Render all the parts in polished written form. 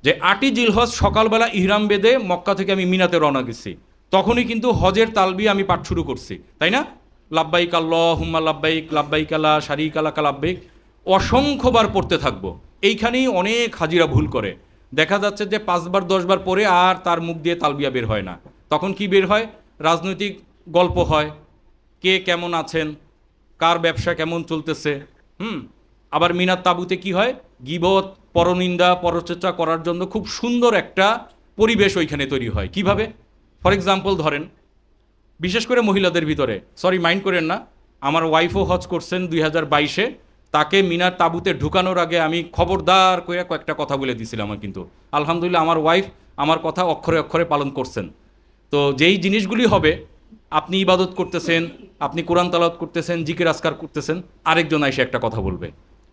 যে 8ই জিলহজ সকালবেলা ইহরাম বেঁধে মক্কা থেকে আমি মিনাতে রওনা গেছি, তখনই কিন্তু হজের তালবি আমি পাঠ শুরু করছি, তাই না? লাব্বাইক আল্লাহুম্মা লাব্বাইক, লাব্বাইক লা শারীকা লাকা লাব্বাইক, অসংখ্যবার পড়তে থাকবো। এইখানেই অনেক হাজিরা ভুল করে। দেখা যাচ্ছে যে 5বার 10বার পরে আর তার মুখ দিয়ে তালবিয়া বের হয় না। তখন কি বের হয়? রাজনৈতিক গল্প হয়, কে কেমন আছেন, কার ব্যবসা কেমন চলতেছে। আবার মিনার তাঁবুতে কি হয়? গীবত, পরনিন্দা, পরচর্চা করার জন্য খুব সুন্দর একটা পরিবেশ ওইখানে তৈরি হয়। কিভাবে? ফর এক্সাম্পল ধরেন, বিশেষ করে মহিলাদের ভিতরে, সরি মাইন্ড করেন না, আমার ওয়াইফও হজ করছেন 2022-এ। তাকে মিনার তাঁবুতে ঢুকানোর আগে আমি খবরদার করে কয়েকটা কথা বলে দিয়েছিলাম, কিন্তু আলহামদুলিল্লাহ আমার ওয়াইফ আমার কথা অক্ষরে অক্ষরে পালন করছেন। তো যেই জিনিসগুলি হবে, আপনি ইবাদত করতেছেন, আপনি কোরআন তালাওয়াত করতেছেন, জিকির আজকার করতেছেন, আরেকজন এসে একটা কথা বলবে,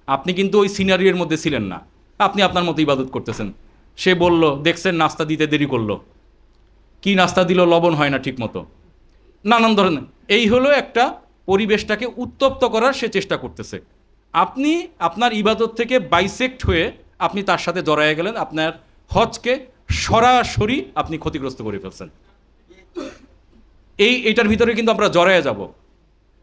আপনি কিন্তু ওই সিনারিওর মধ্যে ছিলেন না, আপনি আপনার মতো ইবাদত করতেছেন। সে বলল, দেখছেন নাস্তা দিতে দেরি করলো, কি নাস্তা দিল, লবণ হয় না ঠিক মতো, নানান ধরনের। এই হলো একটা পরিবেশটাকে উত্তপ্ত করার সে চেষ্টা করতেছে। আপনি আপনার ইবাদত থেকে বাইসেক্ট হয়ে আপনি তার সাথে জড়াইয়া গেলেন, আপনার হজকে সরাসরি আপনি ক্ষতিগ্রস্ত করে ফেলছেন। এটার ভিতরে কিন্তু আমরা জড়াইয়া যাব।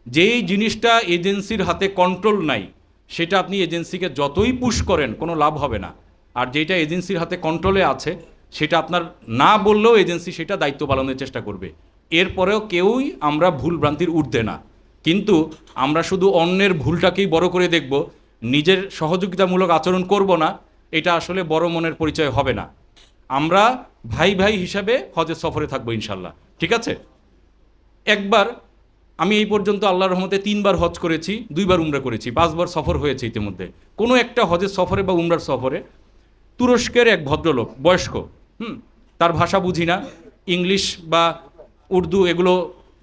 যেই জিনিসটা এজেন্সির হাতে কন্ট্রোল নাই, সেটা আপনি এজেন্সিকে যতই পুশ করেন কোনো লাভ হবে না। আর যেটা এজেন্সির হাতে কন্ট্রোলে আছে, সেটা আপনার না বললেও এজেন্সি সেটা দায়িত্ব পালনের চেষ্টা করবে। এরপরেও কেউই আমরা ভুল ভ্রান্তির ঊর্ধ্বে না, কিন্তু আমরা শুধু অন্যের ভুলটাকেই বড় করে দেখব, নিজের সহযোগিতামূলক আচরণ করব না। এটা আসলে বড় মনের পরিচয় হবে না। আমরা ভাই ভাই হিসাবে হজের সফরে থাকবো ইনশাল্লাহ, ঠিক আছে? একবার, আমি এই পর্যন্ত আল্লাহর রহমতে 3বার হজ করেছি, 2বার উমরা করেছি, 5বার সফর হয়েছে ইতিমধ্যে। কোনো একটা হজের সফরে বা উমরার সফরে তুরস্কের এক ভদ্রলোক, বয়স্ক, তার ভাষা বুঝি না, ইংলিশ বা উর্দু এগুলো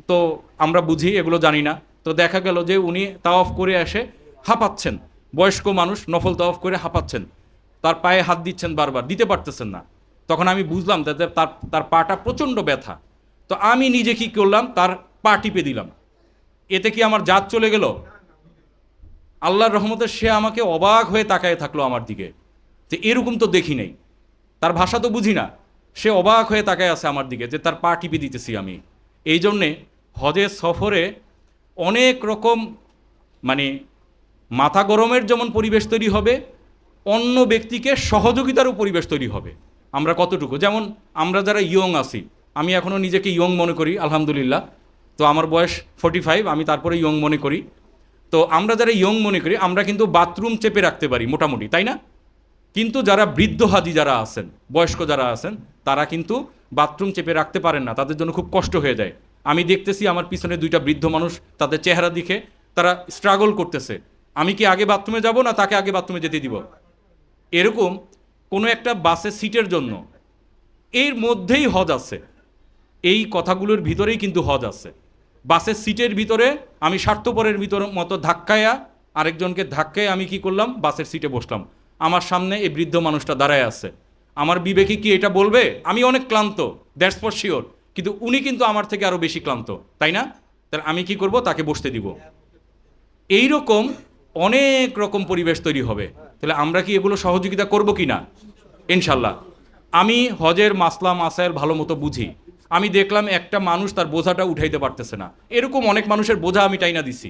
তো আমরা বুঝি, এগুলো জানি না। তো দেখা গেল যে উনি তাওয়াফ করে এসে হাঁপাচ্ছেন, বয়স্ক মানুষ নফল তাওয়াফ করে হাঁপাচ্ছেন, তার পায়ে হাত দিচ্ছেন, বারবার দিতে পারতেছেন না। তখন আমি বুঝলাম তাদের তার তার পাটা প্রচণ্ড ব্যথা। তো আমি নিজে কি করলাম, তার পা টিপে দিলাম। এতে কি আমার জাত চলে গেল? আল্লাহর রহমতে সে আমাকে অবাক হয়ে তাকায় থাকলো আমার দিকে, যে এরকম তো দেখি নেই। তার ভাষা তো বুঝি না, সে অবাক হয়ে তাকায় আছে আমার দিকে যে তার পা টিপে দিতেছি আমি। এই জন্যে হজের সফরে অনেক রকম, মানে মাথা গরমের যেমন পরিবেশ তৈরি হবে, অন্য ব্যক্তিকে সহযোগিতারও পরিবেশ তৈরি হবে। আমরা কতটুকু, যেমন আমরা যারা ইয়ং আছি, আমি এখনও নিজেকে ইয়ং মনে করি আলহামদুলিল্লাহ। তো আমার বয়স 45, আমি তারপরে ইয়ং মনে করি। তো আমরা যারা ইয়ং মনে করি, আমরা কিন্তু বাথরুম চেপে রাখতে পারি মোটামুটি, তাই না? কিন্তু যারা বৃদ্ধ হাজি যারা আছেন, বয়স্ক যারা আছেন, তারা কিন্তু বাথরুম চেপে রাখতে পারেন না, তাদের জন্য খুব কষ্ট হয়ে যায়। আমি দেখতেছি আমার পিছনে 2টা বৃদ্ধ মানুষ, তাদের চেহারা দেখে তারা স্ট্রাগল করতেছে, আমি কি আগে বাথরুমে যাব না তাকে আগে বাথরুমে যেতে দিব। এরকম কোনো একটা বাসের সিটের জন্য এর মধ্যেই হজ আছে, এই কথাগুলোর ভিতরেই কিন্তু হজ আছে। বাসের সিটের ভিতরে আমি স্বার্থপরের ভিতর মতো ধাক্কায়া, আরেকজনকে ধাক্কায় আমি কি করলাম, বাসের সিটে বসলাম। আমার সামনে এই বৃদ্ধ মানুষটা দাঁড়ায় আছে, আমার বিবেকে কি এটা বলবে আমি অনেক ক্লান্ত, দ্যাটস ফর শিওর, কিন্তু উনি কিন্তু আমার থেকে আরও বেশি ক্লান্ত, তাই না? তাহলে আমি কি করব, তাকে বসতে দিব। এই রকম অনেক রকম পরিবেশ তৈরি হবে। তাহলে আমরা কি এগুলো সহযোগিতা করব কি না? ইনশাল্লাহ। আমি হজের মাসলা মাসাইল ভালো মতো বুঝি। আমি দেখলাম একটা মানুষ তার বোঝাটা উঠাইতে পারতেছে না, এরকম অনেক মানুষের বোঝা আমি টাইনা দিছি,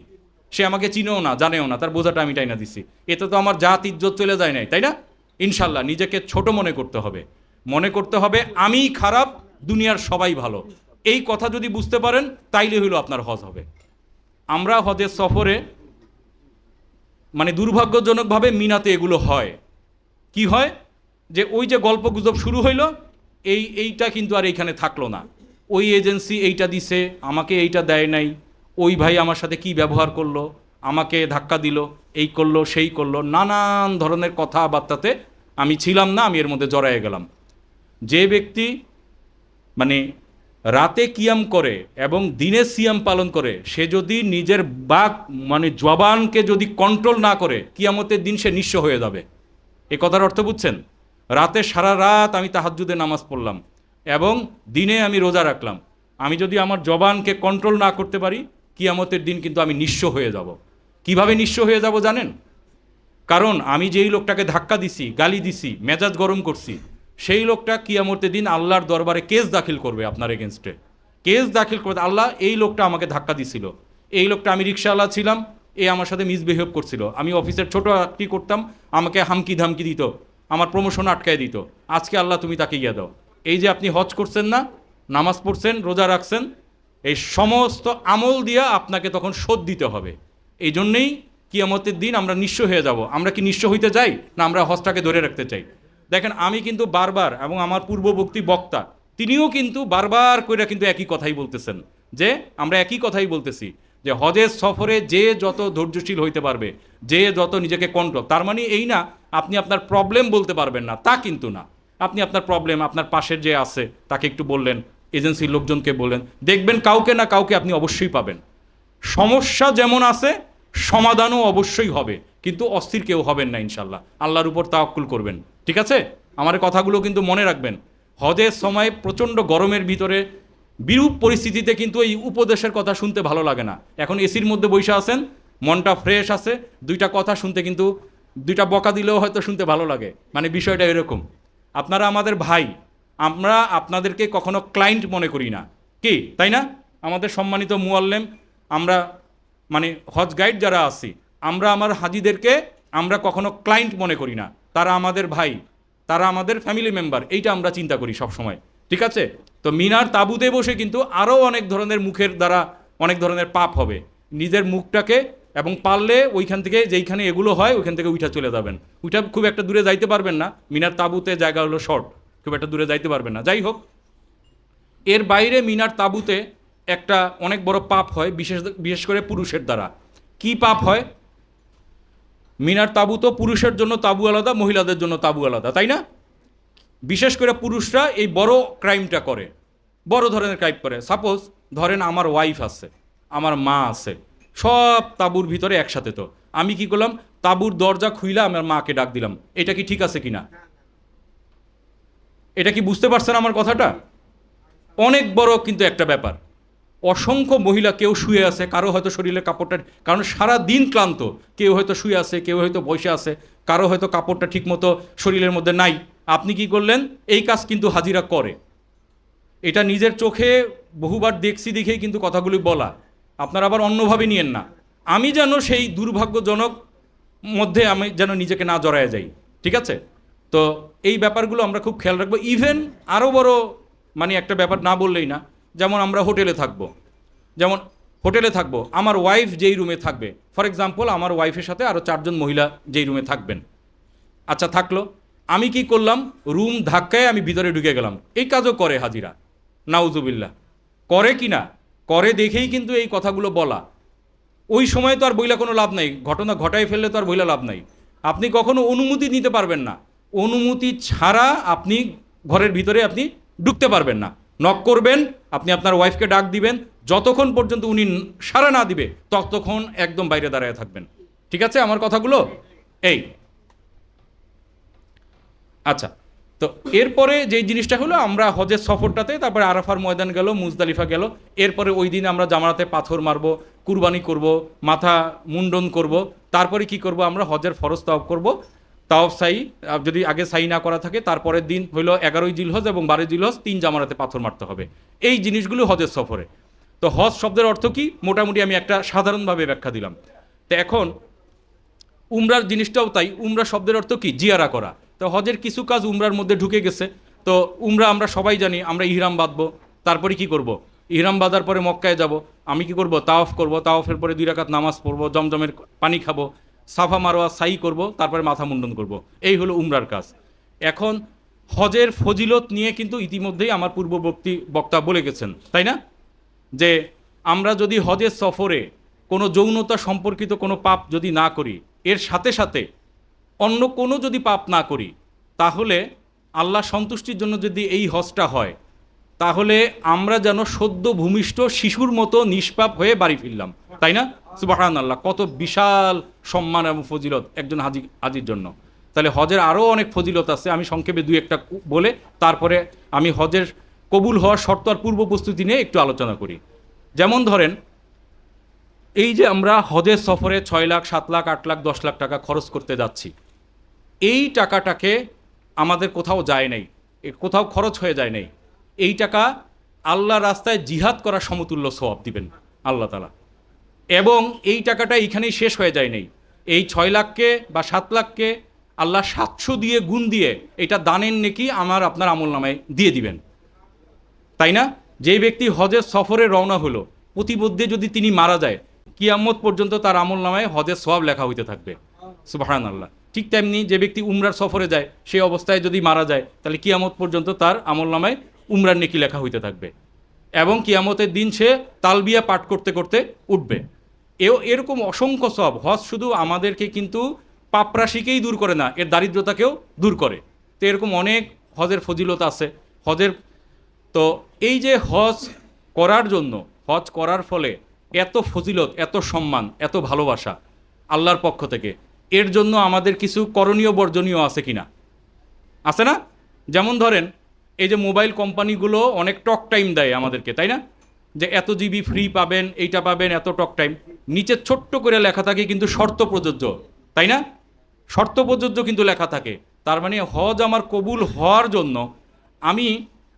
সে আমাকে চিনেও না জানেও না, তার বোঝাটা আমি টাইনা দিছি। এতে তো আমার জাত ইজ্জত চলে যায় নাই, তাই না? ইনশাল্লাহ নিজেকে ছোট মনে করতে হবে, মনে করতে হবে আমি খারাপ, দুনিয়ার সবাই ভালো। এই কথা যদি বুঝতে পারেন, তাইলে হইলো আপনার হজ হবে। আমরা হজের সফরে, মানে দুর্ভাগ্যজনকভাবে মিনাতে এগুলো হয়। কি হয়, যে ওই যে গল্প গুজব শুরু হইলো, এইটা কিন্তু আর এইখানে থাকলো না। ওই এজেন্সি এইটা দিছে, আমাকে এইটা দেয় নাই, ওই ভাই আমার সাথে কি ব্যবহার করলো, আমাকে ধাক্কা দিল, এই করলো সেই করলো, নানান ধরনের কথাবার্তাতে আমি ছিলাম না, আমি এর মধ্যে জড়ায়ে গেলাম। যে ব্যক্তি মানে রাতে কিয়াম করে এবং দিনে সিয়াম পালন করে, সে যদি নিজের বাক মানে জবানকে যদি কন্ট্রোল না করে, কিয়ামতের দিন সে নিঃস্ব হয়ে যাবে। এ কথার অর্থ বুঝছেন? রাতে সারা রাত আমি তাহাজ্জুদে নামাজ পড়লাম এবং দিনে আমি রোজা রাখলাম, আমি যদি আমার জবানকে কন্ট্রোল না করতে পারি, কিয়ামতের দিন কিন্তু আমি নিঃস্ব হয়ে যাব। কিভাবে নিঃস্ব হয়ে যাব জানেন? কারণ আমি যেই লোকটাকে ধাক্কা দিছি, গালি দিছি, মেজাজ গরম করছি, সেই লোকটা কিয়ামতের দিন আল্লাহর দরবারে কেস দাখিল করবে আপনার এগেনস্টে। কেস দাখিল করবে, আল্লাহ এই লোকটা আমাকে ধাক্কা দিছিল, এই লোকটা, আমি রিক্সাওয়ালা ছিলাম, এ আমার সাথে মিসবিহেভ করছিল, আমি অফিসের ছোটো কি করতাম, আমাকে হামকি ধামকি দিত, আমার প্রমোশন আটকায় দিত, আজকে আল্লাহ তুমি তাকে ইয়ে দাও। এই যে আপনি হজ করছেন না, নামাজ পড়ছেন, রোজা রাখছেন, এই সমস্ত আমল দিয়া আপনাকে তখন শোধ দিতে হবে। এই জন্যেই কিয়ামতের দিন আমরা নিঃস্ব হয়ে যাব। আমরা কি নিঃস্ব হইতে চাই, না আমরা হজটাকে ধরে রাখতে চাই? দেখেন, আমি কিন্তু বারবার, এবং আমার পূর্ববর্তী বক্তা তিনিও কিন্তু বারবার করে কিন্তু একই কথাই বলতেছেন, যে আমরা একই কথাই বলতেছি যে হজের সফরে যে যত ধৈর্যশীল হইতে পারবে, যে যত নিজেকে কন্ট্রোল, তার মানে এই না আপনি আপনার প্রবলেম বলতে পারবেন না, তা কিন্তু না। আপনি আপনার প্রবলেম আপনার পাশের যে আছে তাকে একটু বললেন, এজেন্সির লোকজনকে বললেন, দেখবেন কাউকে না কাউকে আপনি অবশ্যই পাবেন। সমস্যা যেমন আছে সমাধানও অবশ্যই হবে, কিন্তু অস্থির কেউ হবেন না ইনশাল্লাহ। আল্লাহর উপর তাওয়াক্কুল করবেন, ঠিক আছে? আমার কথাগুলো কিন্তু মনে রাখবেন। হজের সময় প্রচণ্ড গরমের ভিতরে বিরূপ পরিস্থিতিতে কিন্তু এই উপদেশের কথা শুনতে ভালো লাগে না। এখন এসির মধ্যে বসে আছেন, মনটা ফ্রেশ আছে, দুইটা কথা শুনতে কিন্তু, দুইটা বকা দিলেও হয়তো শুনতে ভালো লাগে। মানে বিষয়টা এরকম। আপনারা আমাদের ভাই, আমরা আপনাদেরকে কখনো ক্লায়েন্ট মনে করি না, কি তাই না? আমাদের সম্মানিত মুআল্লিম, আমরা মানে হজ গাইড যারা আছি, আমরা আমার হাজিদেরকে আমরা কখনো ক্লায়েন্ট মনে করি না। তারা আমাদের ভাই, তারা আমাদের ফ্যামিলি মেম্বার, এইটা আমরা চিন্তা করি সব সময়, ঠিক আছে? তো মিনার তাঁবুতে বসে কিন্তু আরও অনেক ধরনের মুখের দ্বারা অনেক ধরনের পাপ হবে। নিজের মুখটাকে, এবং পারলে ওইখান থেকে যেইখানে এগুলো হয় ওইখান থেকে উঠা চলে যাবেন। উঠা খুব একটা দূরে যাইতে পারবেন না, মিনার তাঁবুতে জায়গা হলো শর্ট, খুব একটা দূরে যাইতে পারবেন না। যাই হোক, এর বাইরে মিনার তাঁবুতে একটা অনেক বড় পাপ হয়, বিশেষ করে পুরুষের দ্বারা। কি পাপ হয়? মিনার তাঁবু তো পুরুষের জন্য তাঁবু আলাদা, মহিলাদের জন্য তাঁবু আলাদা, তাই না? বিশেষ করে পুরুষরা এই বড় ক্রাইমটা করে, বড় ধরনের ক্রাইম করে। সাপোজ ধরেন আমার ওয়াইফ আছে, আমার মা আছে, সব তাঁবুর ভিতরে একসাথে। তো আমি কি করলাম, তাঁবুর দরজা খুইলা আমার মাকে ডাক দিলাম, এটা কি ঠিক আছে কিনা? এটা কি বুঝতে পারছেন আমার কথাটা? অনেক বড় কিন্তু একটা ব্যাপার। অসংখ্য মহিলা, কেউ শুয়ে আছে, কারো হয়তো শরীরের কাপড়টা, কারণ সারা দিন ক্লান্ত, কেউ হয়তো শুয়ে আছে, কেউ হয়তো বসে আছে, কারো হয়তো কাপড়টা ঠিকমতো শরীরের মধ্যে নাই। আপনি কি করলেন? এই কাজ কিন্তু হাজিরা করে। এটা নিজের চোখে বহুবার দেখছি, দেখেই কিন্তু কথাগুলি বলা। আপনারা আবার অন্যভাবে নিয়েন না। আমি যেন সেই দুর্ভাগ্যজনক মধ্যে আমি যেন নিজেকে না জড়ায় যাই, ঠিক আছে? তো এই ব্যাপারগুলো আমরা খুব খেয়াল রাখবো। ইভেন আরও বড় মানে একটা ব্যাপার না বললেই না, যেমন আমরা হোটেলে থাকবো, যেমন হোটেলে থাকবো, আমার ওয়াইফ যেই রুমে থাকবে, ফর এক্সাম্পল আমার ওয়াইফের সাথে আরও 4 জন মহিলা যেই রুমে থাকবেন, আচ্ছা থাকলো, আমি কি করলাম, রুম ধাক্কায় আমি ভিতরে ঢুকে গেলাম। এই কাজও করে হাজিরা, নাউজুবিল্লাহ। করে কি না? করে দেখেই কিন্তু এই কথাগুলো বলা। ওই সময় তো আর বইলা কোনো লাভ নাই, ঘটনা ঘটাই ফেললে তো আর বইলা লাভ নাই। আপনি কখনো অনুমতি নিতে পারবেন না, অনুমতি ছাড়া আপনি ঘরের ভিতরে আপনি ঢুকতে পারবেন না। নক করবেন, আপনি আপনার ওয়াইফকে ডাক দিবেন, যতক্ষণ পর্যন্ত উনি সাড়া না দিবে ততক্ষণ একদম বাইরে দাঁড়ায় থাকবেন, ঠিক আছে আমার কথাগুলো? এই আচ্ছা, তো এরপরে যেই জিনিসটা হলো, আমরা হজের সফরটাতে তারপরে আরাফার ময়দান গেল, মুজদালিফা গেল, এরপরে ওই দিন আমরা জামারাতে পাথর মারবো, কুরবানি করব, মাথা মুন্ডন করব, তারপরে কি করব, আমরা হজের ফরজ তাওয়াফ করব। তাওয়াফ সাই, যদি আগে সাই না করা থাকে, তারপরের দিন হইলো 11ই জিলহজ এবং 12ই জিলহজ, 3 জামারাতে পাথর মারতে হবে। এই জিনিসগুলো হজের সফরে। তো হজ শব্দের অর্থ কি, মোটামুটি আমি একটা সাধারণভাবে ব্যাখ্যা দিলাম। তো এখন উমরার জিনিসটাও তাই। উমরা শব্দের অর্থ কি? জিয়ারা করা। তো হজের কিছু কাজ উমরার মধ্যে ঢুকে গেছে। তো উমরা আমরা সবাই জানি, আমরা ইহরাম বাঁধবো, তারপরে কি করব, ইহরাম বাঁধার পরে মক্কায় যাব, আমি কি করব, তাওয়াফ করব, তাওয়াফের পরে 2 রাকাত নামাজ পড়বো, জমজমের পানি খাবো, সাফা মারোয়া সাই করব, তারপরে মাথা মুন্ডন করব। এই হলো উমরার কাজ। এখন হজের ফজিলত নিয়ে কিন্তু ইতিমধ্যেই আমার পূর্ববর্তী বক্তা বলে গেছেন, তাই না? যে আমরা যদি হজের সফরে কোনো যৌনতা সম্পর্কিত কোনো পাপ যদি না করি, এর সাথে সাথে অন্য কোনো যদি পাপ না করি, তাহলে আল্লাহ সন্তুষ্টির জন্য যদি এই হজটা হয়, তাহলে আমরা যেন সদ্য ভূমিষ্ঠ শিশুর মতো নিষ্পাপ হয়ে বাড়ি ফিরলাম, তাই না? সুবহানাল্লাহ, কত বিশাল সম্মান এবং ফজিলত একজন হাজির জন্য। তাহলে হজের আরও অনেক ফজিলত আছে, আমি সংক্ষেপে 2-1টা বলে তারপরে আমি হজের কবুল হওয়ার শর্ত আর পূর্ব প্রস্তুতি নিয়ে একটু আলোচনা করি। যেমন ধরেন, এই যে আমরা হজের সফরে 6 লাখ, 7 লাখ, 8 লাখ, 10 লাখ টাকা খরচ করতে যাচ্ছি, এই টাকাটাকে আমাদের কোথাও যায় নাই, কোথাও খরচ হয়ে যায় নাই। এই টাকা আল্লাহ রাস্তায় জিহাদ করার সমতুল্য সওয়াব দিবেন আল্লাহ তাআলা। এবং এই টাকাটা এইখানেই শেষ হয়ে যায় নাই। এই 6 লাখকে বা 7 লাখকে আল্লাহ 700 দিয়ে গুণ দিয়ে এটা দানের নেকি আমার আপনার আমলনামায় দিয়ে দিবেন, তাই না? যেই ব্যক্তি হজের সফরে রওনা হলো, প্রতিমধ্যে যদি তিনি মারা যায়, কিয়ামত পর্যন্ত তার আমলনামায় হজের সওয়াব লেখা হইতে থাকবে। সুবহানাল্লাহ। ঠিক তেমনি যে ব্যক্তি উমরার সফরে যায়, সেই অবস্থায় যদি মারা যায়, তাহলে কিয়ামত পর্যন্ত তার আমলনামায় উমরার নেকি লেখা হইতে থাকবে। এবং কিয়ামতের দিন সে তালবিয়া পাঠ করতে করতে উঠবে। এরকম অসংখ্য সব হজ শুধু আমাদেরকে কিন্তু পাপরাশিকেই দূর করে না, এর দারিদ্রতাকেও দূর করে। তো এরকম অনেক হজের ফজিলত আছে। হজের তো এই যে হজ করার জন্য, হজ করার ফলে এত ফজিলত, এত সম্মান, এত ভালোবাসা আল্লাহর পক্ষ থেকে, এর জন্য আমাদের কিছু করণীয় বর্জনীয় আছে কিনা? আছে না? যেমন ধরেন, এই যে মোবাইল কোম্পানিগুলো অনেক টক টাইম দেয় আমাদেরকে, তাই না? যে এত জিবি ফ্রি পাবেন, এইটা পাবেন, এত টক টাইম। নিচে ছোট্ট করে লেখা থাকে কিন্তু শর্ত প্রযোজ্য, তাই না? শর্ত প্রযোজ্য কিন্তু লেখা থাকে। তার মানে হজ আমার কবুল হওয়ার জন্য আমি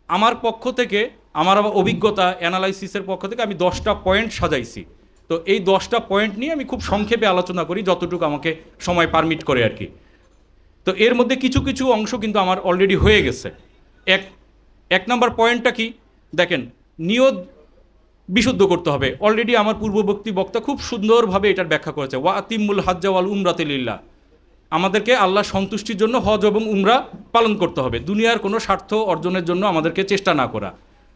আমার পক্ষ থেকে, আমার অভিজ্ঞতা অ্যানালাইসিসের পক্ষ থেকে আমি 10টা পয়েন্ট সাজাইছি। তো এই 10টা পয়েন্ট নিয়ে আমি খুব সংক্ষেপে আলোচনা করি, যতটুকু আমাকে সময় পারমিট করে আর কি। তো এর মধ্যে কিছু কিছু অংশ কিন্তু আমার অলরেডি হয়ে গেছে। এক নাম্বার পয়েন্টটা কি দেখেন, নিয়ত বিশুদ্ধ করতে হবে। অলরেডি আমার পূর্ববর্তী বক্তা খুব সুন্দরভাবে এটার ব্যাখ্যা করেছে। ওয়া আতিমুল হাজ্জা ওয়াল উমরাতে লিল্লাহ। আমাদেরকে আল্লাহ সন্তুষ্টির জন্য হজ এবং উমরা পালন করতে হবে, দুনিয়ার কোনো স্বার্থ অর্জনের জন্য আমাদেরকে চেষ্টা না করা।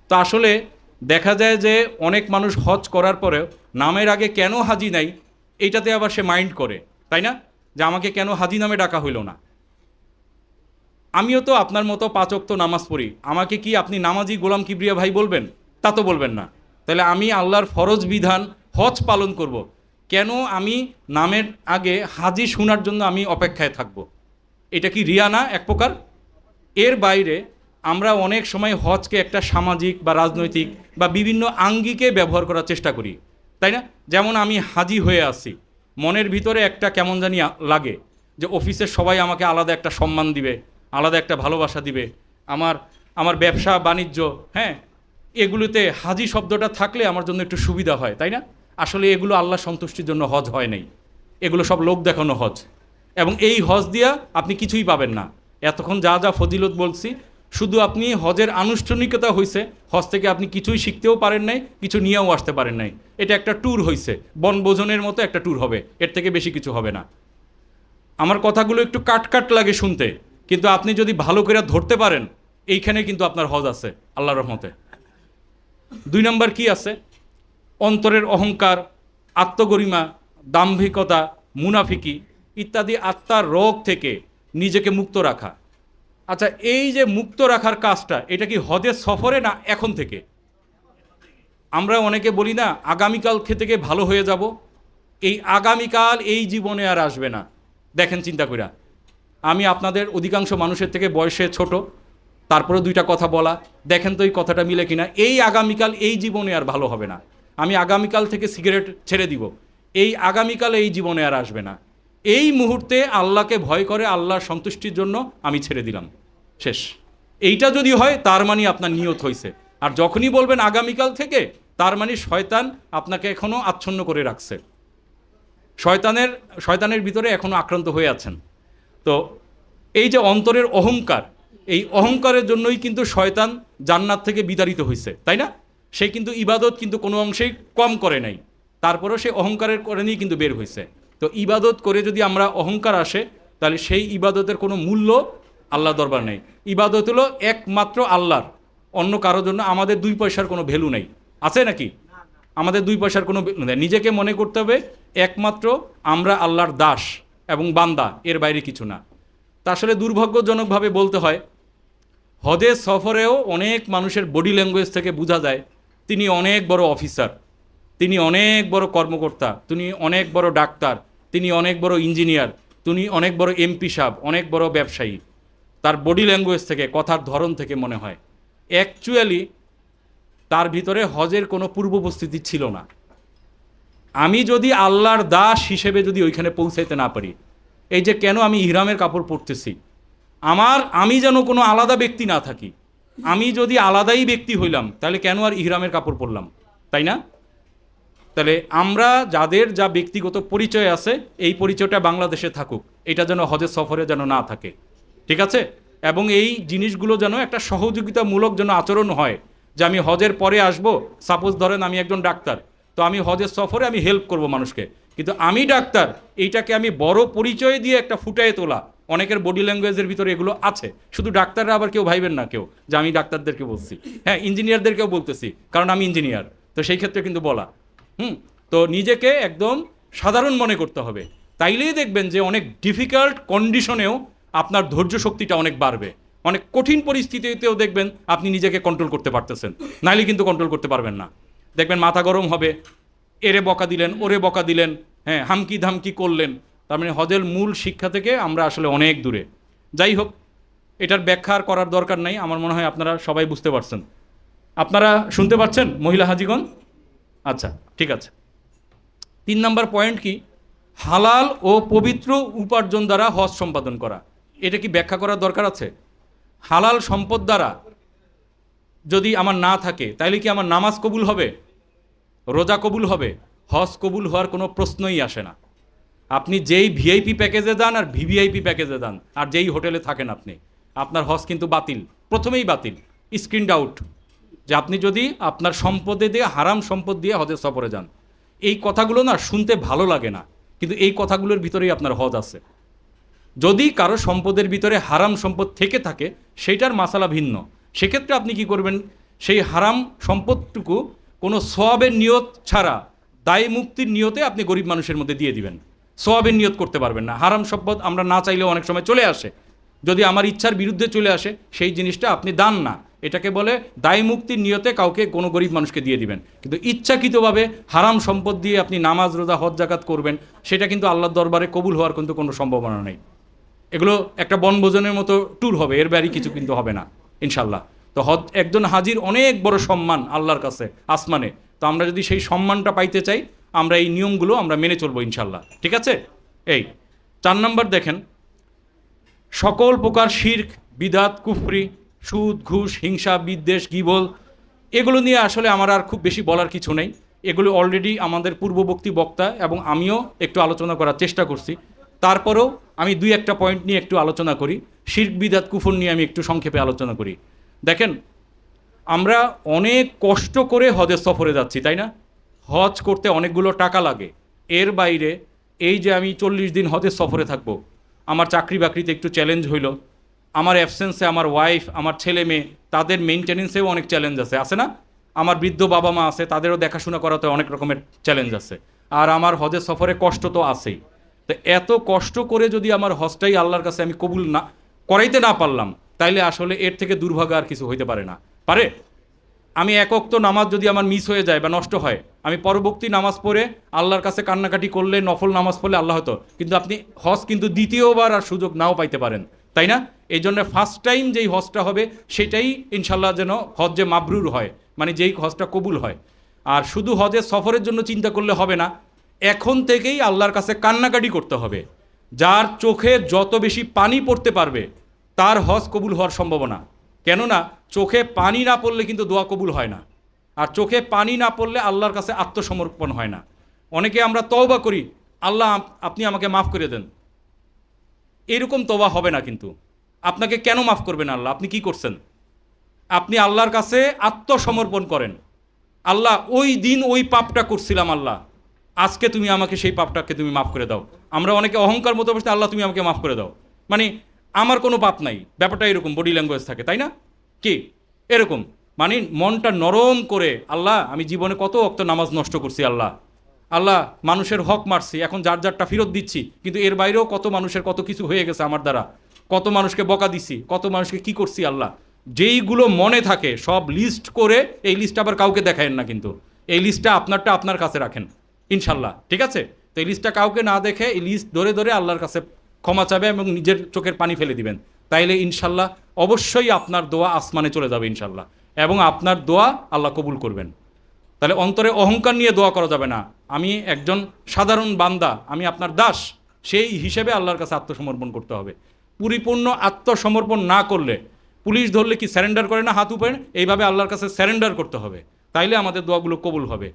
তো আসলে দেখা যায় যে অনেক মানুষ হজ করার পরেও নামের আগে কেন হাজি নাই, এইটাতে আবার সে মাইন্ড করে, তাই না? যে আমাকে কেন হাজি নামে ডাকা হইল না। আমিও তো আপনার মতো 5 ওয়াক্ত নামাজ পড়ি, আমাকে কি আপনি নামাজি গোলাম কিবরিয়া ভাই বলবেন? তা তো বলবেন না। তাহলে আমি আল্লাহর ফরজ বিধান হজ পালন করব, কেন আমি নামের আগে হাজি শোনার জন্য আমি অপেক্ষায় থাকব? এটা কি রিয়া না এক প্রকার? এর বাইরে আমরা অনেক সময় হজকে একটা সামাজিক বা রাজনৈতিক বা বিভিন্ন আঙ্গিকে ব্যবহার করার চেষ্টা করি, তাই না? যেমন আমি হাজি হয়ে আসি, মনের ভিতরে একটা কেমন জানি লাগে যে অফিসের সবাই আমাকে আলাদা একটা সম্মান দিবে, আলাদা একটা ভালোবাসা দিবে। আমার আমার ব্যবসা বাণিজ্য, হ্যাঁ, এগুলোতে হাজি শব্দটা থাকলে আমার জন্য একটু সুবিধা হয়, তাই না? আসলে এগুলো আল্লাহ সন্তুষ্টির জন্য হজ হয় নাই, এগুলো সব লোক দেখানো হজ। এবং এই হজ দিয়া আপনি কিছুই পাবেন না। এতক্ষণ যা যা ফজিলত বলছি, শুধু আপনি হজের আনুষ্ঠানিকতা হয়েছে, হজ থেকে আপনি কিছুই শিখতেও পারেন নাই, কিছু নিয়েও আসতে পারেন নাই। এটা একটা ট্যুর হয়েছে, বনভোজনের মতো একটা ট্যুর হবে, এর থেকে বেশি কিছু হবে না। আমার কথাগুলো একটু কাট লাগে শুনতে, কিন্তু আপনি যদি ভালো করে ধরতে পারেন, এইখানে কিন্তু আপনার হজ আছে আল্লাহর রহমতে। 2 নম্বর কি আছে? অন্তরের অহংকার, আত্মগরিমা, দাম্ভিকতা, মুনাফিকি ইত্যাদি আত্মার রোগ থেকে নিজেকে মুক্ত রাখা। আচ্ছা, এই যে মুক্ত রাখার কাজটা, এটা কি হজের সফরে না এখন থেকে? আমরা অনেকে বলি না আগামীকাল থেকে ভালো হয়ে যাব, এই আগামীকাল এই জীবনে আর আসবে না। দেখেন চিন্তা কইরা, আমি আপনাদের অধিকাংশ মানুষের থেকে বয়সে ছোট, তারপরে 2টা কথা বলা, দেখেন তো এই কথাটা মিলে কিনা। এই আগামীকাল এই জীবনে আর ভালো হবে না। আমি আগামীকাল থেকে সিগারেট ছেড়ে দিব, এই আগামীকাল এই জীবনে আর আসবে না। এই মুহূর্তে আল্লাহকে ভয় করে আল্লাহর সন্তুষ্টির জন্য আমি ছেড়ে দিলাম, শেষ। এইটা যদি হয় তার মানে আপনার নিয়ত হয়েছে। আর যখনই বলবেন আগামীকাল থেকে, তার মানে শয়তান আপনাকে এখনও আচ্ছন্ন করে রাখছে, শয়তানের ভিতরে এখনও আক্রান্ত হয়ে আছেন। তো এই যে অন্তরের অহংকার, এই অহংকারের জন্যই কিন্তু শয়তান জান্নাত থেকে বিতাড়িত হয়েছে, তাই না? সে কিন্তু ইবাদত কিন্তু কোনো অংশেই কম করে নাই, তারপরেও সে অহংকারের করে নিয়ে কিন্তু বের হয়েছে। তো ইবাদত করে যদি আমরা অহংকার আসে, তাহলে সেই ইবাদতের কোনো মূল্য আল্লাহ দরবার নেই। ইবাদত হলো একমাত্র আল্লাহর, অন্য কারোর জন্য আমাদের 2 পয়সার কোনো ভ্যালু নেই। আছে নাকি? আমাদের 2 পয়সার কোনো ভ্যালু নেই। নিজেকে মনে করতে হবে একমাত্র আমরা আল্লাহর দাস এবং বান্দা, এর বাইরে কিছু না। তা আসলে দুর্ভাগ্যজনকভাবে বলতে হয়, হজের সফরেও অনেক মানুষের বডি ল্যাঙ্গুয়েজ থেকে বোঝা যায় তিনি অনেক বড় অফিসার, তিনি অনেক বড় কর্মকর্তা, তিনি অনেক বড় ডাক্তার, তিনি অনেক বড় ইঞ্জিনিয়ার, তিনি অনেক বড় এমপি সাহেব, অনেক বড় ব্যবসায়ী। তার বডি ল্যাঙ্গুয়েজ থেকে, কথার ধরন থেকে মনে হয় অ্যাকচুয়ালি তার ভিতরে হজের কোনো পূর্ব উপস্থিতি ছিল না। আমি যদি আল্লাহর দাস হিসেবে যদি ওইখানে পৌঁছাইতে না পারি, এই যে কেন আমি ইহরামের কাপড় পরতেছি, আমি যেন কোনো আলাদা ব্যক্তি না থাকি। আমি যদি আলাদাই ব্যক্তি হইলাম তাহলে কেন আর ইহরামের কাপড় পরলাম, তাই না? তাহলে আমরা যাদের যা ব্যক্তিগত পরিচয় আছে এই পরিচয়টা বাংলাদেশে থাকুক, এটা যেন হজের সফরে যেন না থাকে, ঠিক আছে? এবং এই জিনিসগুলো যেন একটা সহযোগিতামূলক যেন আচরণ হয়, যে আমি হজের পরে আসব, সাপোজ ধরেন আমি একজন ডাক্তার, তো আমি হজের সফরে আমি হেল্প করব মানুষকে, কিন্তু আমি ডাক্তার এইটাকে আমি বড় পরিচয় দিয়ে একটা ফুটায়ে তোলা, অনেকের বডি ল্যাঙ্গুয়েজের ভিতরে এগুলো আছে। শুধু ডাক্তাররা আবার কেউ ভাইবেন না কেউ যে আমি ডাক্তারদেরকে বলছি, হ্যাঁ ইঞ্জিনিয়ারদেরকেও বলতেছি, কারণ আমি ইঞ্জিনিয়ার, তো সেই ক্ষেত্রে কিন্তু বলা। তো নিজেকে একদম সাধারণ মনে করতে হবে, তাইলেই দেখবেন যে অনেক ডিফিকাল্ট কন্ডিশনেও আপনার ধৈর্য শক্তিটা অনেক বাড়বে, অনেক কঠিন পরিস্থিতিতেও দেখবেন আপনি নিজেকে কন্ট্রোল করতে পারতেছেন, নাইলে কিন্তু কন্ট্রোল করতে পারবেন না। দেখবেন মাথা গরম হবে, এরে বকা দিলেন ওরে বকা দিলেন, হ্যাঁ হামকি ধামকি করলেন, তার মানে হজের মূল শিক্ষা থেকে আমরা আসলে অনেক দূরে। যাই হোক, এটার ব্যাখ্যা আর করার দরকার নাই, আমার মনে হয় আপনারা সবাই বুঝতে পারছেন। আপনারা শুনতে পাচ্ছেন মহিলা হাজিগণ? আচ্ছা, ঠিক আছে। 3 নম্বর পয়েন্ট কি? হালাল ও পবিত্র উপার্জন দ্বারা হজ সম্পাদন করা। এটা কি ব্যাখ্যা করার দরকার আছে? হালাল সম্পদ দ্বারা যদি আমার না থাকে তাইলে কি আমার নামাজ কবুল হবে, রোজা কবুল হবে? হজ কবুল হওয়ার কোনো প্রশ্নই আসে না। আপনি যেই ভিআইপি প্যাকেজে যান আর ভিভিআইপি প্যাকেজে যান আর যেই হোটেলে থাকেন আপনি, আপনার হজ কিন্তু বাতিল, প্রথমেই বাতিল, স্ক্রিনড আউট। যে আপনি যদি আপনার সম্পদে দিয়ে হারাম সম্পদ দিয়ে হজের সফরে যান, এই কথাগুলো না শুনতে ভালো লাগে না, কিন্তু এই কথাগুলোর ভিতরেই আপনার হজ আছে। যদি কারো সম্পদের ভিতরে হারাম সম্পদ থেকে থাকে সেইটার মাসালা ভিন্ন, সেক্ষেত্রে আপনি কি করবেন? সেই হারাম সম্পদটুকু কোনো সওয়াবের নিয়ত ছাড়া দায় মুক্তির নিয়তে আপনি গরিব মানুষের মধ্যে দিয়ে দিবেন। সওয়াবের নিয়ত করতে পারবেন না। হারাম সম্পদ আমরা না চাইলেও অনেক সময় চলে আসে, যদি আমার ইচ্ছার বিরুদ্ধে চলে আসে সেই জিনিসটা আপনি দান না, এটাকে বলে দায় মুক্তির নিয়তে কাউকে কোনো গরিব মানুষকে দিয়ে দিবেন। কিন্তু ইচ্ছাকৃতভাবে হারাম সম্পদ দিয়ে আপনি নামাজ রোজা হজ জাকাত করবেন, সেটা কিন্তু আল্লাহর দরবারে কবুল হওয়ার কিন্তু কোনো সম্ভাবনা নেই। এগুলো একটা বনভোজনের মতো ট্যুর হবে, এর বাইরে কিছু কিন্তু হবে না ইনশাল্লাহ। তো হজ একজন হাজির অনেক বড় সম্মান আল্লাহর কাছে আসমানে, তো আমরা যদি সেই সম্মানটা পাইতে চাই আমরা এই নিয়মগুলো আমরা মেনে চলবো ইনশাল্লাহ, ঠিক আছে? এই 4 নম্বর দেখেন, সকল প্রকার শিরক বিদাত কুফরি, সুদ ঘুষ হিংসা বিদ্বেষ গীবল, এগুলো নিয়ে আসলে আমার আর খুব বেশি বলার কিছু নেই। এগুলো অলরেডি আমাদের পূর্ববর্তী বক্তা এবং আমিও একটু আলোচনা করার চেষ্টা করছি। তারপরেও আমি 2-1টা পয়েন্ট নিয়ে একটু আলোচনা করি। শিরক বিদাত কুফর নিয়ে আমি একটু সংক্ষেপে আলোচনা করি। দেখেন, আমরা অনেক কষ্ট করে হজের সফরে যাচ্ছি, তাই না? হজ করতে অনেকগুলো টাকা লাগে। এর বাইরে এই যে আমি 40 দিন হজের সফরে থাকবো, আমার চাকরি বাকরিতে একটু চ্যালেঞ্জ হইল, আমার অ্যাবসেন্সে আমার ওয়াইফ আমার ছেলে মেয়ে তাদের মেনটেনেন্সেও অনেক চ্যালেঞ্জ আছে না? আমার বৃদ্ধ বাবা মা আছে, তাদেরও দেখাশোনা করাতে অনেক রকমের চ্যালেঞ্জ আছে। আর আমার হজের সফরে কষ্ট তো আছেই। তো এত কষ্ট করে যদি আমার হজটাই আল্লাহর কাছে আমি কবুল না করাইতে না পারলাম, তাইলে আসলে এর থেকে দুর্ভাগ্য আর কিছু হইতে পারে না। পারে? আমি এক ওয়াক্ত নামাজ যদি আমার মিস হয়ে যায় বা নষ্ট হয়, আমি পরবর্তী নামাজ পড়ে আল্লাহর কাছে কান্নাকাটি করলে, নফল নামাজ পড়লে আল্লাহ হতো, কিন্তু আপনি হজ কিন্তু দ্বিতীয়বার আর সুযোগ নাও পাইতে পারেন, তাই না? এই জন্য ফার্স্ট টাইম যেই হজটা হবে সেটাই ইনশাল্লাহ যেন হজ যে মাবরুর হয়, মানে যেই হজটা কবুল হয়। আর শুধু হজের সফরের জন্য চিন্তা করলে হবে না, এখন থেকেই আল্লাহর কাছে কান্নাকাটি করতে হবে। যার চোখে যত বেশি পানি পড়তে পারবে তার হজ কবুল হওয়ার সম্ভাবনা। কেননা চোখে পানি না পড়লে কিন্তু দোয়া কবুল হয় না, আর চোখে পানি না পড়লে আল্লাহর কাছে আত্মসমর্পণ হয় না। অনেকে আমরা তওবা করি, আল্লাহ আপনি আমাকে মাফ করে দেন, এরকম তওবা হবে না। কিন্তু আপনাকে কেন মাফ করবেন আল্লাহ? আপনি কি করছেন? আপনি আল্লাহর কাছে আত্মসমর্পণ করেন, আল্লাহ ওই দিন ওই পাপটা করছিলাম, আল্লাহ আজকে তুমি আমাকে সেই পাপটাকে তুমি মাফ করে দাও। আমরা অনেকে অহংকার মতো বসে আল্লাহ তুমি আমাকে মাফ করে দাও, মানে আমার কোনো পাপ নাই, ব্যাপারটা এরকম বডি ল্যাঙ্গুয়েজ থাকে, তাই না? কি এরকম মানে মনটা নরম করে, আল্লাহ আমি জীবনে কত ওয়াক্ত নামাজ নষ্ট করছি, আল্লাহ আল্লাহ মানুষের হক মারছি, এখন যার যারটা ফেরত দিচ্ছি, কিন্তু এর বাইরেও কত মানুষের কত কিছু হয়ে গেছে আমার দ্বারা, কত মানুষকে বকা দিছি, কত মানুষকে কি করছি আল্লাহ। যেইগুলো মনে থাকে সব লিস্ট করে, এই লিস্ট আবার কাউকে দেখায়েন না, কিন্তু এই লিস্টটা আপনারটা আপনার কাছে রাখেন ইনশাল্লাহ, ঠিক আছে? তো এই লিস্টটা কাউকে না দেখে এই লিস্ট ধরে ধরে আল্লাহর কাছে ক্ষমা চাবে এবং নিজের চোখের পানি ফেলে দিবেন, তাইলে ইনশাল্লাহ অবশ্যই আপনার দোয়া আসমানে চলে যাবে ইনশাল্লাহ, এবং আপনার দোয়া আল্লাহ কবুল করবেন। তাহলে অন্তরে অহংকার নিয়ে দোয়া করা যাবে না, আমি একজন সাধারণ বান্দা, আমি আপনার দাস, সেই হিসেবে আল্লাহর কাছে আত্মসমর্পণ করতে হবে। পরিপূর্ণ আত্মসমর্পণ না করলে, পুলিশ ধরলে কি স্যারেন্ডার করে না হাত উপরে, এইভাবে আল্লাহর কাছে স্যারেন্ডার করতে হবে, তাইলে আমাদের দোয়াগুলো কবুল হবে।